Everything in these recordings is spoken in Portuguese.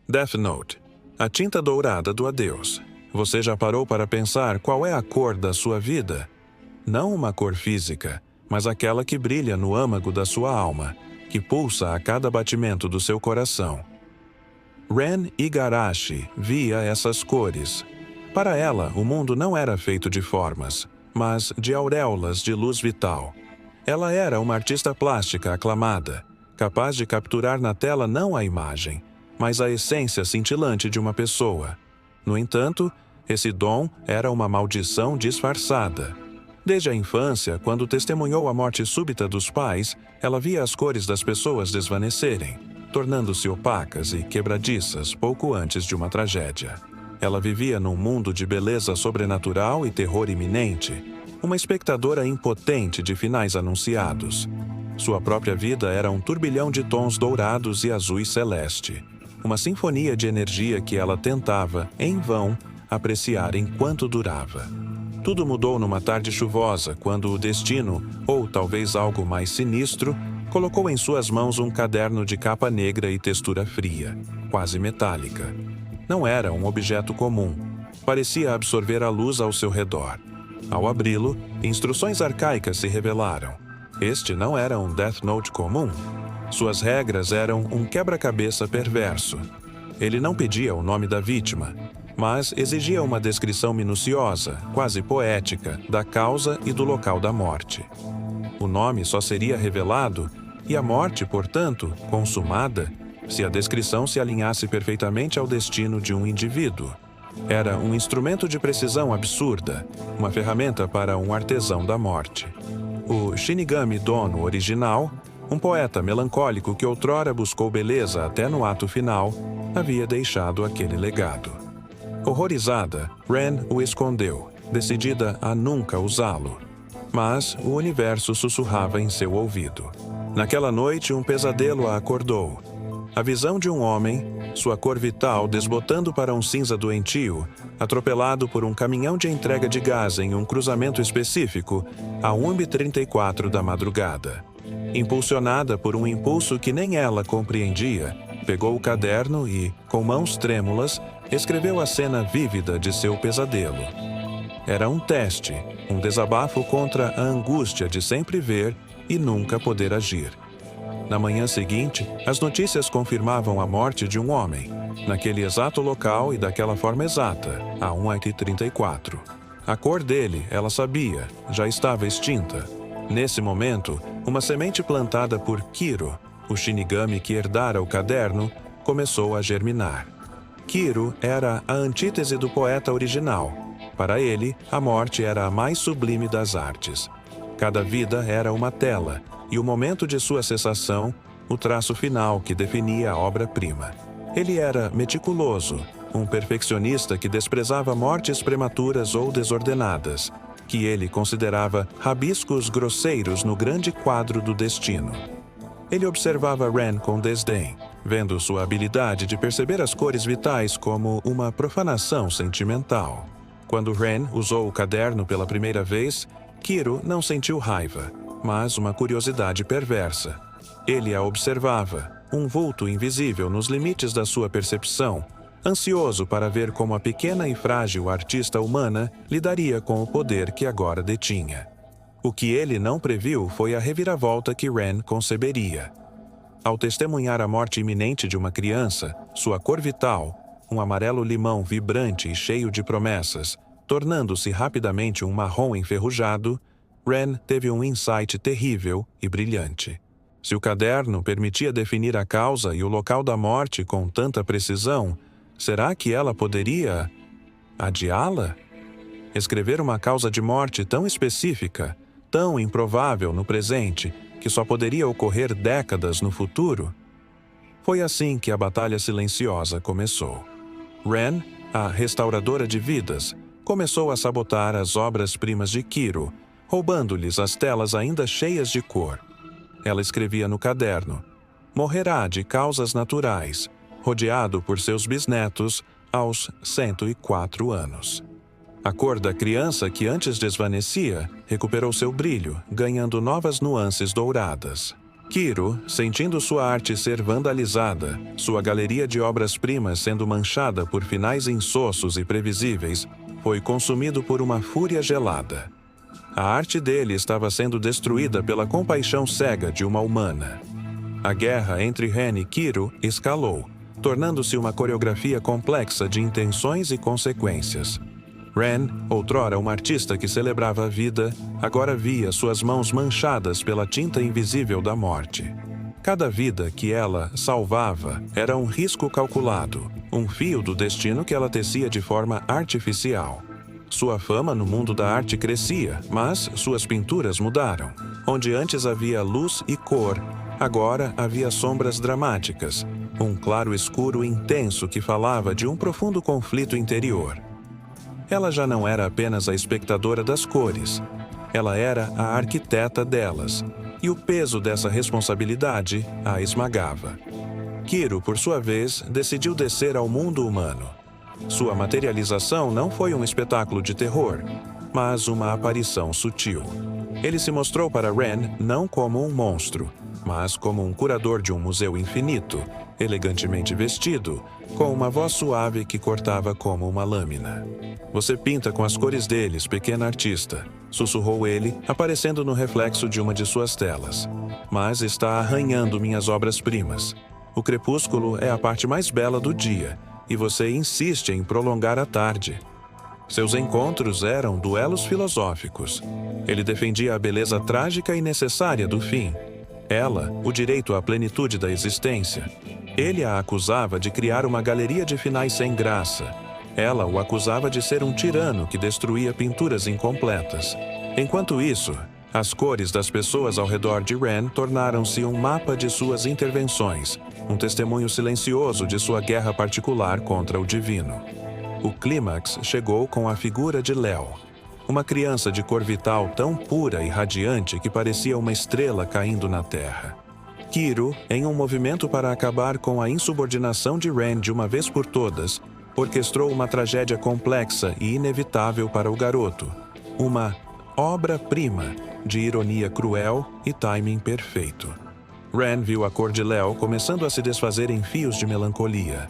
Death Note, a tinta dourada do adeus. Você já parou para pensar qual é a cor da sua vida? Não uma cor física, mas aquela que brilha no âmago da sua alma, que pulsa a cada batimento do seu coração. Ren Igarashi via essas cores. Para ela, o mundo não era feito de formas, mas de auréolas de luz vital. Ela era uma artista plástica aclamada, capaz de capturar na tela não a imagem, mas a essência cintilante de uma pessoa. No entanto, esse dom era uma maldição disfarçada. Desde a infância, quando testemunhou a morte súbita dos pais, ela via as cores das pessoas desvanecerem, tornando-se opacas e quebradiças pouco antes de uma tragédia. Ela vivia num mundo de beleza sobrenatural e terror iminente, uma espectadora impotente de finais anunciados. Sua própria vida era um turbilhão de tons dourados e azuis celeste, uma sinfonia de energia que ela tentava, em vão, apreciar enquanto durava. Tudo mudou numa tarde chuvosa, quando o destino, ou talvez algo mais sinistro, colocou em suas mãos um caderno de capa negra e textura fria, quase metálica. Não era um objeto comum. Parecia absorver a luz ao seu redor. Ao abri-lo, instruções arcaicas se revelaram. Este não era um Death Note comum. Suas regras eram um quebra-cabeça perverso. Ele não pedia o nome da vítima, mas exigia uma descrição minuciosa, quase poética, da causa e do local da morte. O nome só seria revelado, e a morte, portanto, consumada, se a descrição se alinhasse perfeitamente ao destino de um indivíduo. Era um instrumento de precisão absurda, uma ferramenta para um artesão da morte. O Shinigami Dono original, um poeta melancólico que outrora buscou beleza até no ato final, havia deixado aquele legado. Horrorizada, Ren o escondeu, decidida a nunca usá-lo. Mas o universo sussurrava em seu ouvido. Naquela noite, um pesadelo a acordou. A visão de um homem, sua cor vital desbotando para um cinza doentio, atropelado por um caminhão de entrega de gás em um cruzamento específico, a 1h34 da madrugada. Impulsionada por um impulso que nem ela compreendia, pegou o caderno e, com mãos trêmulas, escreveu a cena vívida de seu pesadelo. Era um teste, um desabafo contra a angústia de sempre ver e nunca poder agir. Na manhã seguinte, as notícias confirmavam a morte de um homem, naquele exato local e daquela forma exata, a 1h34. A cor dele, ela sabia, já estava extinta. Nesse momento, uma semente plantada por Kiro, o Shinigami que herdara o caderno, começou a germinar. Kiro era a antítese do poeta original. Para ele, a morte era a mais sublime das artes. Cada vida era uma tela, e o momento de sua cessação, o traço final que definia a obra-prima. Ele era meticuloso, um perfeccionista que desprezava mortes prematuras ou desordenadas, que ele considerava rabiscos grosseiros no grande quadro do destino. Ele observava Ren com desdém, vendo sua habilidade de perceber as cores vitais como uma profanação sentimental. Quando Ren usou o caderno pela primeira vez, Kiro não sentiu raiva, mas uma curiosidade perversa. Ele a observava, um vulto invisível nos limites da sua percepção, ansioso para ver como a pequena e frágil artista humana lidaria com o poder que agora detinha. O que ele não previu foi a reviravolta que Ren conceberia. Ao testemunhar a morte iminente de uma criança, sua cor vital, um amarelo-limão vibrante e cheio de promessas, tornando-se rapidamente um marrom enferrujado, Ren teve um insight terrível e brilhante. Se o caderno permitia definir a causa e o local da morte com tanta precisão, será que ela poderia adiá-la? Escrever uma causa de morte tão específica, tão improvável no presente, que só poderia ocorrer décadas no futuro? Foi assim que a batalha silenciosa começou. Ren, a restauradora de vidas, começou a sabotar as obras-primas de Kiro, roubando-lhes as telas ainda cheias de cor. Ela escrevia no caderno: morrerá de causas naturais, rodeado por seus bisnetos aos 104 anos. A cor da criança que antes desvanecia recuperou seu brilho, ganhando novas nuances douradas. Kiro, sentindo sua arte ser vandalizada, sua galeria de obras-primas sendo manchada por finais insossos e previsíveis, foi consumido por uma fúria gelada. A arte dele estava sendo destruída pela compaixão cega de uma humana. A guerra entre Ren e Kiro escalou, tornando-se uma coreografia complexa de intenções e consequências. Ren, outrora uma artista que celebrava a vida, agora via suas mãos manchadas pela tinta invisível da morte. Cada vida que ela salvava era um risco calculado, um fio do destino que ela tecia de forma artificial. Sua fama no mundo da arte crescia, mas suas pinturas mudaram. Onde antes havia luz e cor, agora havia sombras dramáticas, um claro-escuro intenso que falava de um profundo conflito interior. Ela já não era apenas a espectadora das cores, ela era a arquiteta delas, e o peso dessa responsabilidade a esmagava. Kiro, por sua vez, decidiu descer ao mundo humano. Sua materialização não foi um espetáculo de terror, mas uma aparição sutil. Ele se mostrou para Ren não como um monstro, mas como um curador de um museu infinito, elegantemente vestido, com uma voz suave que cortava como uma lâmina. "Você pinta com as cores deles, pequena artista", sussurrou ele, aparecendo no reflexo de uma de suas telas. "Mas está arranhando minhas obras-primas. O crepúsculo é a parte mais bela do dia, e você insiste em prolongar a tarde." Seus encontros eram duelos filosóficos. Ele defendia a beleza trágica e necessária do fim. Ela, o direito à plenitude da existência. Ele a acusava de criar uma galeria de finais sem graça. Ela o acusava de ser um tirano que destruía pinturas incompletas. Enquanto isso, as cores das pessoas ao redor de Ren tornaram-se um mapa de suas intervenções, um testemunho silencioso de sua guerra particular contra o divino. O clímax chegou com a figura de Léo, uma criança de cor vital tão pura e radiante que parecia uma estrela caindo na terra. Kiro, em um movimento para acabar com a insubordinação de Ren de uma vez por todas, orquestrou uma tragédia complexa e inevitável para o garoto, uma obra-prima de ironia cruel e timing perfeito. Ren viu a cor de Léo começando a se desfazer em fios de melancolia.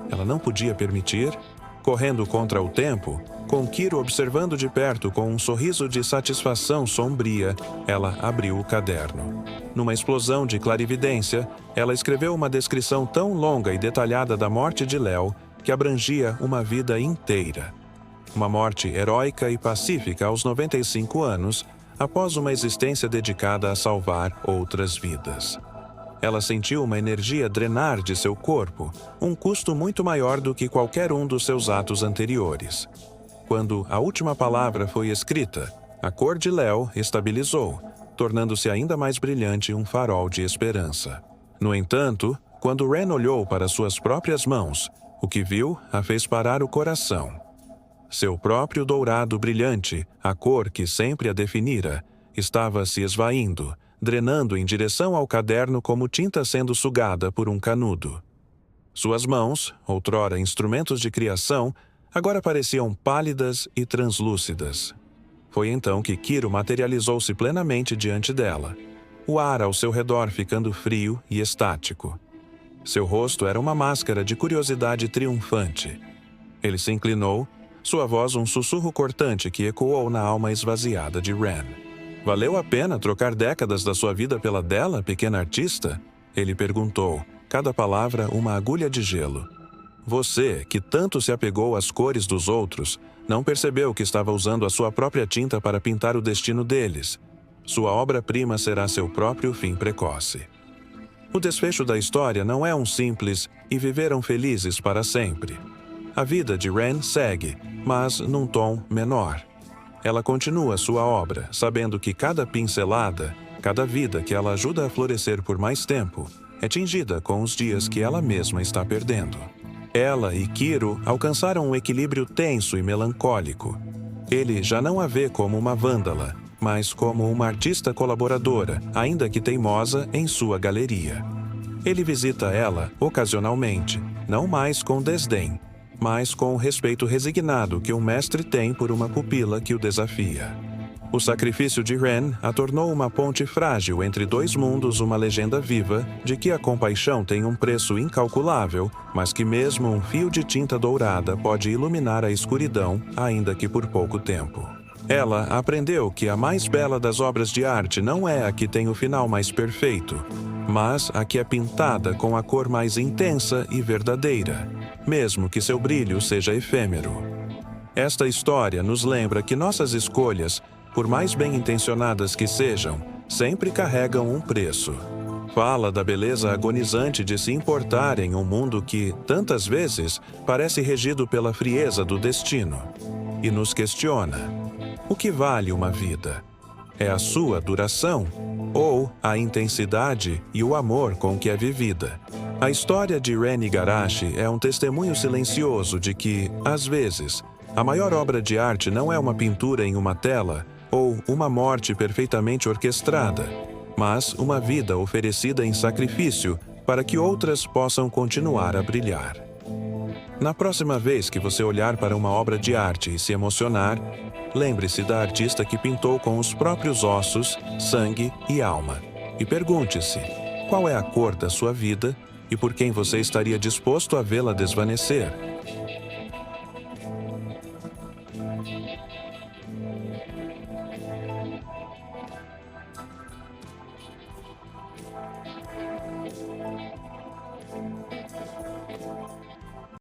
Ela não podia permitir. Correndo contra o tempo, com Kiro observando de perto com um sorriso de satisfação sombria, ela abriu o caderno. Numa explosão de clarividência, ela escreveu uma descrição tão longa e detalhada da morte de Léo que abrangia uma vida inteira. Uma morte heróica e pacífica aos 95 anos, após uma existência dedicada a salvar outras vidas. Ela sentiu uma energia drenar de seu corpo, um custo muito maior do que qualquer um dos seus atos anteriores. Quando a última palavra foi escrita, a cor de Léo estabilizou, tornando-se ainda mais brilhante um farol de esperança. No entanto, quando Ren olhou para suas próprias mãos, o que viu a fez parar o coração. Seu próprio dourado brilhante, a cor que sempre a definira, estava se esvaindo, drenando em direção ao caderno como tinta sendo sugada por um canudo. Suas mãos, outrora instrumentos de criação, agora pareciam pálidas e translúcidas. Foi então que Kiro materializou-se plenamente diante dela, o ar ao seu redor ficando frio e estático. Seu rosto era uma máscara de curiosidade triunfante. Ele se inclinou, sua voz um sussurro cortante que ecoou na alma esvaziada de Ren. "Valeu a pena trocar décadas da sua vida pela dela, pequena artista?" Ele perguntou, cada palavra uma agulha de gelo. "Você, que tanto se apegou às cores dos outros, não percebeu que estava usando a sua própria tinta para pintar o destino deles. Sua obra-prima será seu próprio fim precoce." O desfecho da história não é um simples "e viveram felizes para sempre". A vida de Ren segue, mas num tom menor. Ela continua sua obra, sabendo que cada pincelada, cada vida que ela ajuda a florescer por mais tempo, é tingida com os dias que ela mesma está perdendo. Ela e Kiro alcançaram um equilíbrio tenso e melancólico. Ele já não a vê como uma vândala, mas como uma artista colaboradora, ainda que teimosa, em sua galeria. Ele visita ela ocasionalmente, não mais com desdém, mas com o respeito resignado que um mestre tem por uma pupila que o desafia. O sacrifício de Ren a tornou uma ponte frágil entre dois mundos, uma legenda viva de que a compaixão tem um preço incalculável, mas que mesmo um fio de tinta dourada pode iluminar a escuridão, ainda que por pouco tempo. Ela aprendeu que a mais bela das obras de arte não é a que tem o final mais perfeito, mas a que é pintada com a cor mais intensa e verdadeira, mesmo que seu brilho seja efêmero. Esta história nos lembra que nossas escolhas, por mais bem-intencionadas que sejam, sempre carregam um preço. Fala da beleza agonizante de se importar em um mundo que, tantas vezes, parece regido pela frieza do destino. E nos questiona: o que vale uma vida? É a sua duração ou a intensidade e o amor com que é vivida? A história de Ren Igarashi é um testemunho silencioso de que, às vezes, a maior obra de arte não é uma pintura em uma tela ou uma morte perfeitamente orquestrada, mas uma vida oferecida em sacrifício para que outras possam continuar a brilhar. Na próxima vez que você olhar para uma obra de arte e se emocionar, lembre-se da artista que pintou com os próprios ossos, sangue e alma. E pergunte-se: qual é a cor da sua vida e por quem você estaria disposto a vê-la desvanecer?